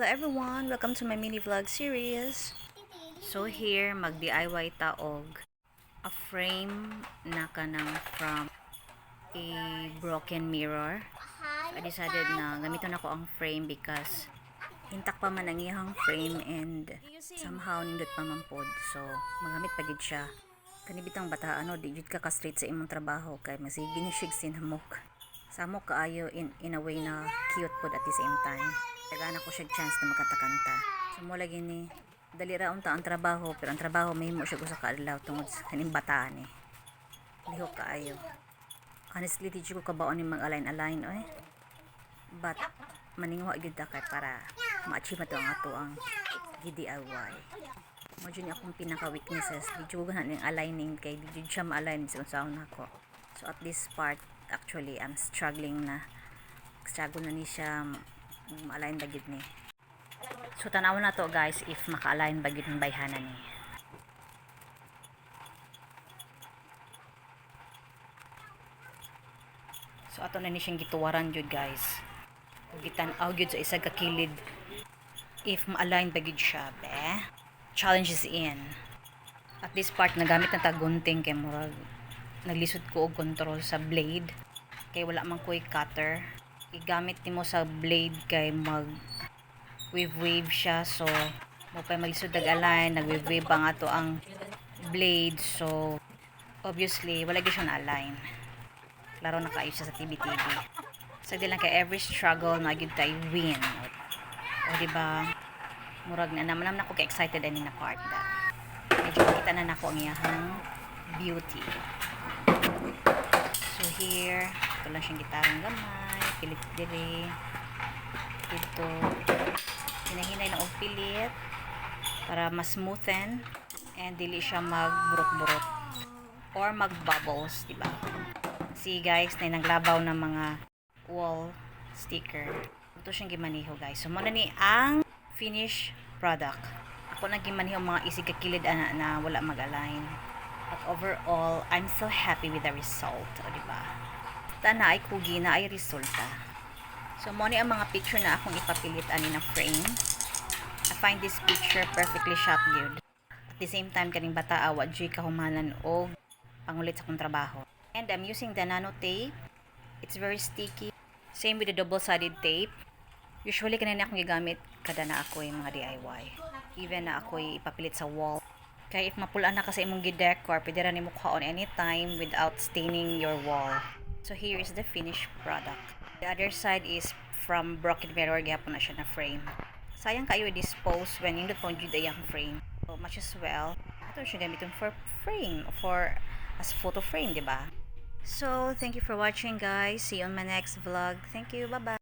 Hello everyone! Welcome to my mini vlog series. So here, mag-DIY taog a frame na kanang from a broken mirror. So I decided na gamiton ako ang frame because intact pa man ang iyang frame and somehow nindot pa man pod. So magamit pa gid siya. Kanibitang bata di jud ka straight sa imong trabaho kay masige ni siya sinamok. Samok kaayo in a way na cute pod at the same time. Tagaan ako siya chance na makatakanta. So mo lagi ni dali ra unta ang trabaho pero ang trabaho mahimo siya usa ka adlaw tungod sa kaning bataan ni. Lihok kaayo. Honestly, di ko kabaon ni mag-align oy. But maningwa gyud ta kay para ma-achieve to ang ato ang DIY. Mo jud ni akong pinaka weaknesses. Di ko ganan ning aligning kay di jud siya ma-align sa unsahon nako. So at this part actually I'm struggling na struggle na ni siya ma-align ba gid ni. So tanaw na to guys if maka-align ba gid ng bayhanan ni. So ato na ni siyang gituwaran jud guys. Gitan-aw gyud sa isa ka kilid if ma-align ba gid siya be. Challenge is in. At this part nagamit na ta gunting kay murag naglisod ko og control sa blade kay wala man koy cutter. Igamit nimo sa blade kay mag wave siya so mo pa maglisod dag align nagwave ang ato ang blade so obviously wala gyud siya na align. Klaro na kaayo siya sa TV. So di lang kay every struggle na gyud tay win. O di ba? Murag na naman ako ka excited ani na part da. Medyo kita na nako ang iyang beauty. So here, ito lang siyang gitarang gamay, pilit diri. Ito, hinahinay na og pilit para mas smoothen and dili siya magburot-burot or magbubbles, di ba? See guys, na naglabaw ng mga wall sticker. Ito siyang gimaniho guys. So muna ni ang finished product. Ako na gimaniho mga isig kakilid na wala mag-align. But overall, I'm so happy with the result. O, diba? Na ay kugi na ay resulta. So, mo ni ang mga picture na akong ipapilit ani na frame. I find this picture perfectly shot good. At the same time, kaning bata awa dyan kahumanan o pangulit sa kong trabaho. And I'm using the nano tape. It's very sticky. Same with the double-sided tape. Usually, kanina akong gigamit kada na ako yung mga DIY. Even na ako ipapilit sa wall. Kaya if mapulaan na kasi imong gidecor, pwede rin mo on anytime without staining your wall. So here is the finished product. The other side is from broken mirror, gihapon na siya na frame. Sayang kayo i-dispose when yung pong jud yung frame. So much as well, ito siya gamitin for frame, for as photo frame, di ba? So thank you for watching guys. See you on my next vlog. Thank you. Bye-bye.